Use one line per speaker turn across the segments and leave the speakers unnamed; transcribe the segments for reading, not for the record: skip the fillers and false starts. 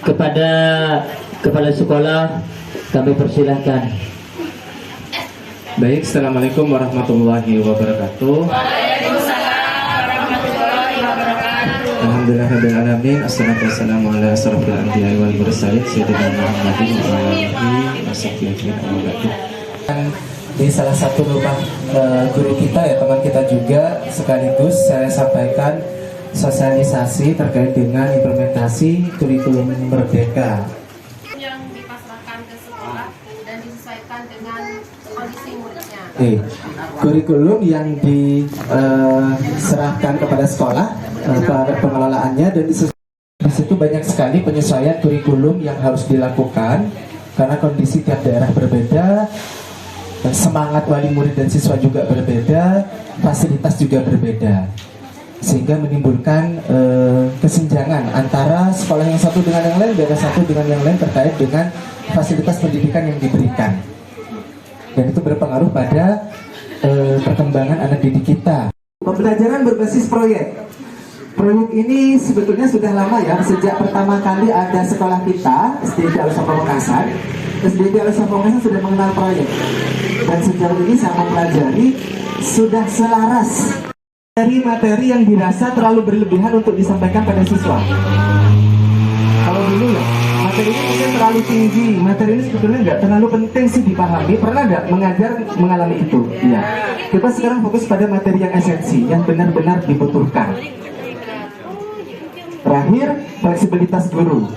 Kepada kepala sekolah kami persilahkan.
Baik, Assalamualaikum warahmatullahi wabarakatuh. Alhamdulillah alamin. Assalatu wassalamu ala asrofil anbiya'i wal mursalin sayyidina Muhammadin wa ala alihi washabbihi. Di salah satu rumah guru kita ya, teman kita juga, sekaligus saya sampaikan sosialisasi terkait dengan implementasi kurikulum merdeka
yang dipasrahkan ke sekolah dan disesuaikan dengan kondisi muridnya.
Kurikulum yang diserahkan kepada sekolah, kepada pengelolaannya, dan di situ banyak sekali penyesuaian kurikulum yang harus dilakukan karena kondisi tiap daerah berbeda, semangat wali murid dan siswa juga berbeda, fasilitas juga berbeda, sehingga menimbulkan kesenjangan antara sekolah yang satu dengan yang lain, daerah satu dengan yang lain terkait dengan fasilitas pendidikan yang diberikan, dan itu berpengaruh pada perkembangan anak didik kita. Pembelajaran berbasis proyek. Proyek ini sebetulnya sudah lama ya, sejak pertama kali ada sekolah kita, SDIP Al-Safa Makassar. SDIP Al-Safa Makassar sudah mengenal proyek, dan sejauh ini saya mempelajari sudah selaras dari materi yang dirasa terlalu berlebihan untuk disampaikan pada siswa. Kalau dulu ya, materi ini mungkin terlalu tinggi, materi ini sebetulnya nggak terlalu penting sih dipahami. Pernah nggak mengalami itu? Iya. Kita sekarang fokus pada materi yang esensi, yang benar-benar dibutuhkan. Terakhir, fleksibilitas guru.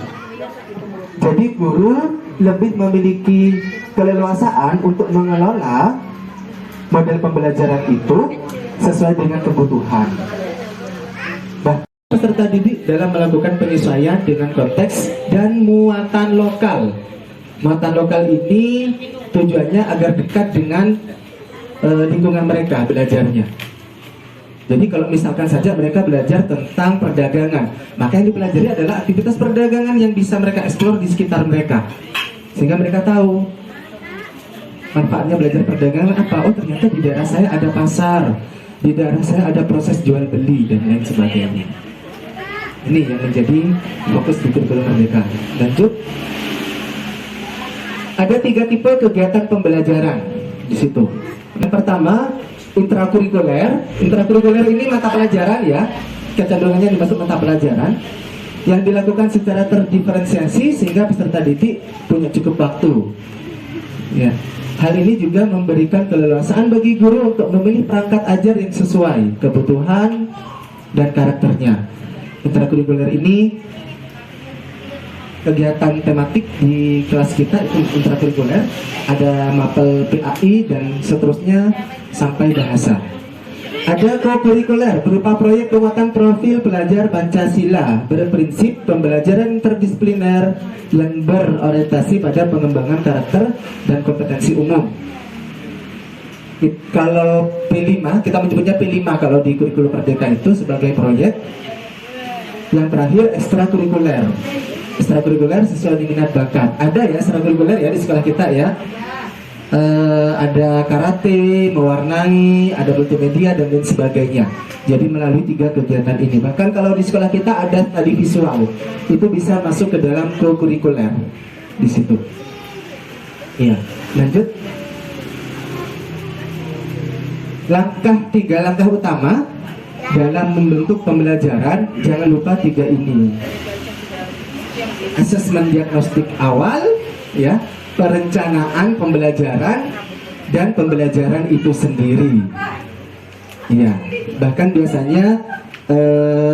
Jadi guru lebih memiliki keleluasaan untuk mengelola model pembelajaran itu sesuai dengan kebutuhan. Peserta didik dalam melakukan penyesuaian dengan konteks dan muatan lokal. Muatan lokal ini tujuannya agar dekat dengan lingkungan mereka belajarnya. Jadi kalau misalkan saja mereka belajar tentang perdagangan, maka yang dipelajari adalah aktivitas perdagangan yang bisa mereka eksplor di sekitar mereka, sehingga mereka tahu manfaatnya belajar perdagangan apa. Oh, ternyata di daerah saya ada pasar, di daerah saya ada proses jual beli dan lain sebagainya. Ini yang menjadi fokus di kurikulum merdeka. Lanjut. Ada 3 tipe kegiatan pembelajaran di situ. Yang pertama, intrakurikuler. Intrakurikuler ini mata pelajaran ya, kecenderungannya dimaksud mata pelajaran yang dilakukan secara terdiferensiasi sehingga peserta didik punya cukup waktu. Ya. Hal ini juga memberikan keleluasaan bagi guru untuk memilih perangkat ajar yang sesuai kebutuhan dan karakternya. Intrakurikuler ini kegiatan tematik di kelas kita itu intrakurikuler, ada mapel PAI dan seterusnya sampai bahasa. Ada kokurikuler berupa proyek penguatan profil pelajar Pancasila berprinsip pembelajaran interdisipliner yang berorientasi pada pengembangan karakter dan kompetensi umum. Kalau P5, kita menyebutnya P5 kalau di kurikulum merdeka itu sebagai proyek. Yang terakhir ekstrakurikuler. Ekstrakurikuler sesuai minat bakat. Ada ya ekstrakurikuler ya di sekolah kita ya. Ada karate, mewarnai, ada multimedia dan lain sebagainya. Jadi melalui 3 kegiatan ini. Bahkan kalau di sekolah kita ada tadi visual, itu bisa masuk ke dalam kokurikuler di situ. Iya, lanjut. Tiga langkah utama dalam membentuk pembelajaran, jangan lupa 3 ini. Asesmen diagnostik awal, ya, perencanaan pembelajaran, dan pembelajaran itu sendiri. Iya, bahkan biasanya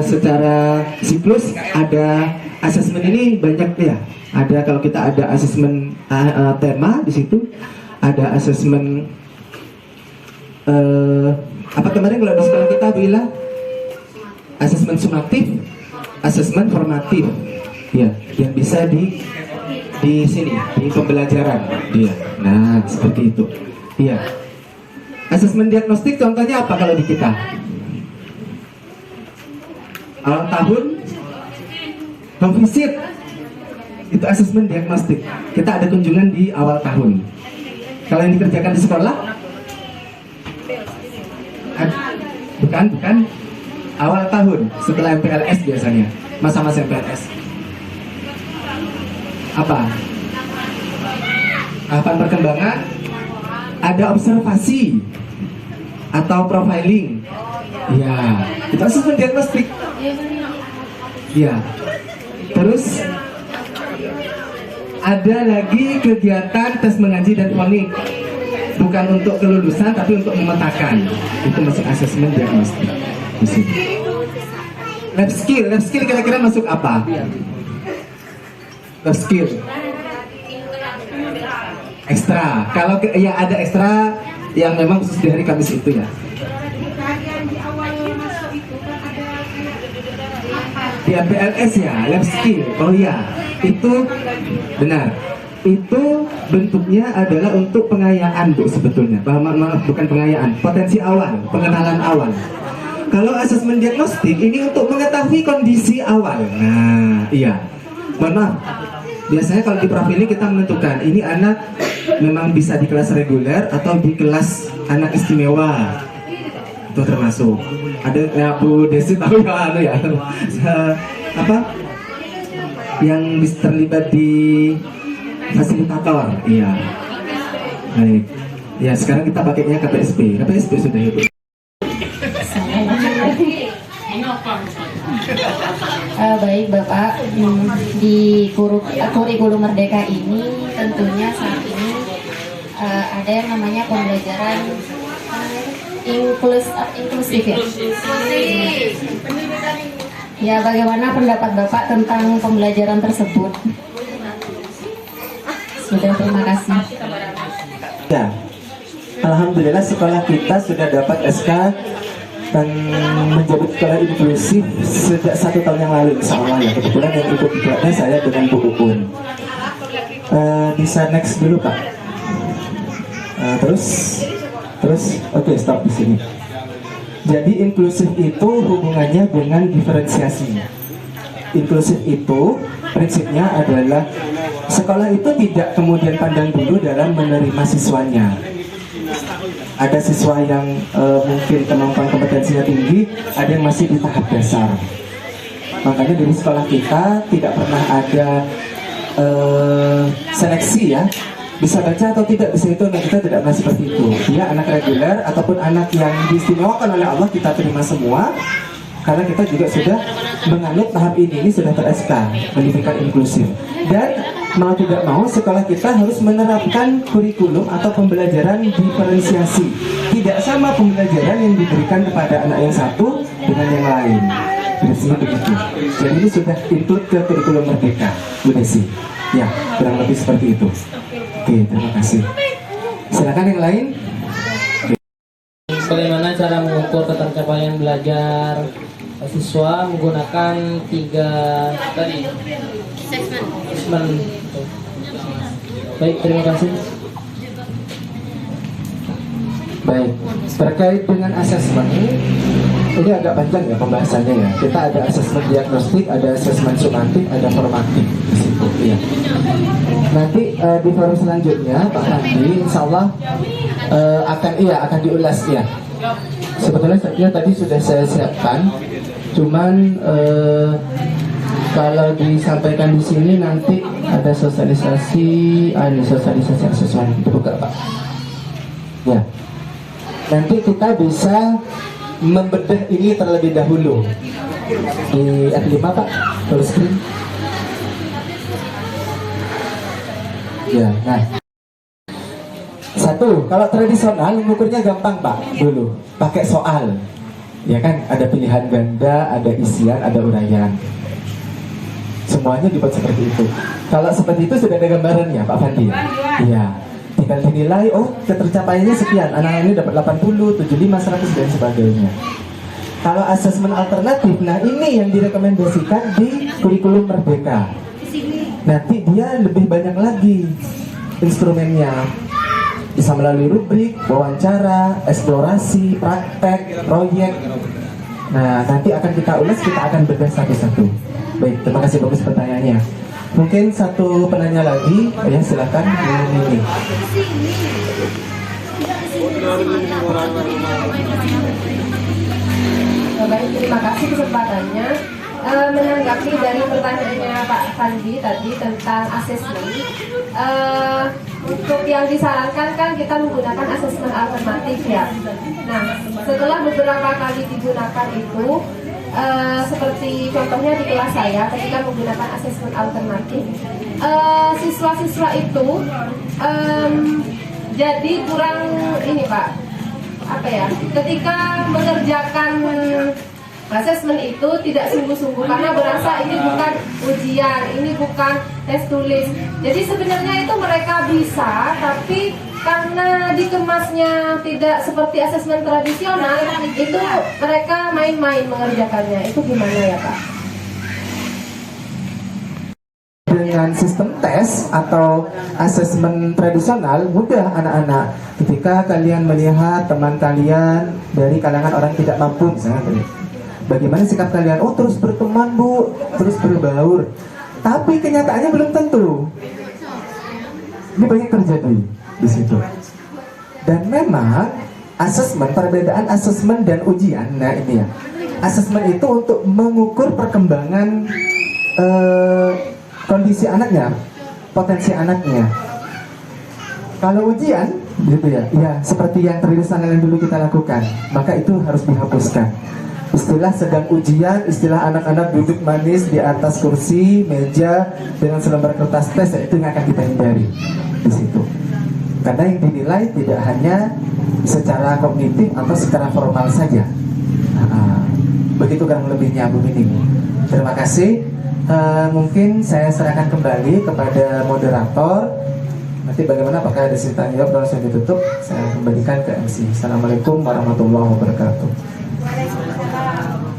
secara siklus ada asesmen ini banyak ya. Ada kalau kita ada asesmen tema di situ, ada asesmen apa kemarin kalau di sekolah kita bilang asesmen sumatif, asesmen formatif, ya, yang bisa di sini di pembelajaran dia. Nah, seperti itu. Iya. Asesmen diagnostik contohnya apa kalau di kita? Awal tahun home visit. Itu asesmen diagnostik. Kita ada kunjungan di awal tahun. Kalau yang dikerjakan di sekolah? Bukan awal tahun setelah MPLS biasanya, masa-masa MPLS. Apa? Tahapan perkembangan, ada observasi atau profiling. Ya, itu asesmen diagnostik. Ya. Terus ada lagi kegiatan tes mengaji dan fonik. Bukan untuk kelulusan tapi untuk memetakan. Itu masuk asesmen diagnostik di sini. Lab skill kira-kira masuk apa? Lab skill ekstra. Kalau ya ada ekstra yang memang khusus di hari Kamis itu ya. Di APLS ya, lab skill. Oh iya, itu benar. Itu bentuknya adalah untuk pengayaan Bu sebetulnya. Maaf, bukan pengayaan, potensi awal, pengenalan awal. Kalau asesmen diagnostik ini untuk mengetahui kondisi awal. Nah, iya. Mohon maaf. Biasanya kalau di profiling kita menentukan ini anak memang bisa di kelas reguler atau di kelas anak istimewa. Itu termasuk. Ada ya, Bu Desi tahu ya apa? Yang bisa terlibat di fasilitator. Iya. Baik. Ya, sekarang kita pakainya KPSP. KPSP sudah ya, Bu.
Baik Bapak, di kurikulum Merdeka ini tentunya saat ini ada yang namanya pembelajaran inklusif ya. Ya, bagaimana pendapat Bapak tentang pembelajaran tersebut? Sudah, terima kasih.
Ya, alhamdulillah sekolah kita sudah dapat SK dan menjadi sekolah inklusif sejak 1 tahun yang lalu, insya Allah ya. Kebetulan yang ikut dibuatnya saya dengan Bu Upun. Bisa next dulu Pak. Terus, oke, stop di sini. Jadi inklusif itu hubungannya dengan diferensiasi. Inklusif itu prinsipnya adalah sekolah itu tidak kemudian pandang bulu dalam menerima siswanya. Ada siswa yang mungkin kemampuan kompetensinya tinggi, ada yang masih di tahap dasar. Makanya dari sekolah kita tidak pernah ada seleksi ya, bisa baca atau tidak bisa itu, kita tidak pernah seperti itu. Dia anak reguler ataupun anak yang diistimewakan oleh Allah kita terima semua, karena kita juga sudah menganut tahap ini sudah ter-SK pendidikan inklusif. Dan mau tidak mau sekolah kita harus menerapkan kurikulum atau pembelajaran diferensiasi. Tidak sama pembelajaran yang diberikan kepada anak yang satu dengan yang lain. Biasanya begitu. Jadi ini sudah include ke kurikulum Merdeka, Bu Desi. Ya, kurang lebih seperti itu. Oke, terima kasih. Silakan yang lain.
Bagaimana cara mengukur ketercapaian belajar siswa menggunakan 3 tadi assessment. Baik, terima kasih.
Baik, terkait dengan asesmen ini agak panjang ya pembahasannya ya. Kita ada asesmen diagnostik, ada asesmen sumatif, ada formatif di situ. Ya. Nanti di forum selanjutnya Pak Handi, insya Allah akan diulas ya. Sebetulnya tadi sudah saya siapkan, cuman kalau disampaikan di sini nanti ada sosialisasi asesmen dibuka Pak. Ya. Nanti kita bisa membedah ini terlebih dahulu di F5 Pak, full screen. Ya, nah. Satu, kalau tradisional mengukurnya gampang Pak dulu, pakai soal. Ya kan, ada pilihan ganda, ada isian, ada uraian. Semuanya dibuat seperti itu. Kalau seperti itu sudah ada gambarannya Pak Fandi. Iya. Tinggal dinilai, oh ketercapaiannya sekian, anak ini dapat 80, 75, 100 dan sebagainya. Kalau asesmen alternatif, nah ini yang direkomendasikan di kurikulum Merdeka. Nanti dia lebih banyak lagi instrumennya. Bisa melalui rubrik, wawancara, eksplorasi, praktek, proyek. Nah, nanti akan kita ulas, kita akan bedah satu-satu. Baik, terima kasih bagus pertanyaannya. Mungkin satu penanya lagi, ya silakan. Ini.
Baik, terima kasih kesempatannya. menanggapi dari pertanyaannya Pak Fandi tadi tentang asesmen. Untuk yang disarankan kan kita menggunakan asesmen alternatif ya. Nah, setelah beberapa kali digunakan itu, seperti contohnya di kelas saya ketika menggunakan asesmen alternatif, siswa-siswa itu jadi kurang ini Pak, apa ya? Ketika mengerjakan asesmen itu tidak sungguh-sungguh karena berasa ini bukan ujian, ini bukan tes tulis. Jadi sebenarnya itu mereka bisa, tapi karena dikemasnya tidak seperti asesmen tradisional, itu mereka main-main mengerjakannya. Itu gimana ya Pak?
Dengan sistem tes atau asesmen tradisional, mudah anak-anak. Ketika kalian melihat teman kalian dari kalangan orang tidak mampu misalnya, bagaimana sikap kalian? Oh, terus berteman Bu, terus berbaur. Tapi kenyataannya belum tentu. Ini banyak terjadi di situ. Dan memang asesmen, perbedaan asesmen dan ujian. Nah ini ya, asesmen itu untuk mengukur perkembangan kondisi anaknya, potensi anaknya. Kalau ujian, gitu ya, ya seperti yang tradisional yang dulu kita lakukan, maka itu harus dihapuskan. Istilah sedang ujian, istilah anak-anak duduk manis di atas kursi, meja dengan selembar kertas tes, ya, itu yang akan kita hindari di situ. Karena yang dinilai tidak hanya secara kognitif atau secara formal saja. Begitu kurang lebihnya Bu Nining. Terima kasih. Mungkin saya serahkan kembali kepada moderator. Nanti bagaimana, apakah ada sisa tanya jawab? Kalau sudah ditutup, saya kembalikan ke MC. Assalamualaikum warahmatullahi wabarakatuh.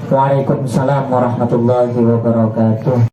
Waalaikumsalam warahmatullahi wabarakatuh.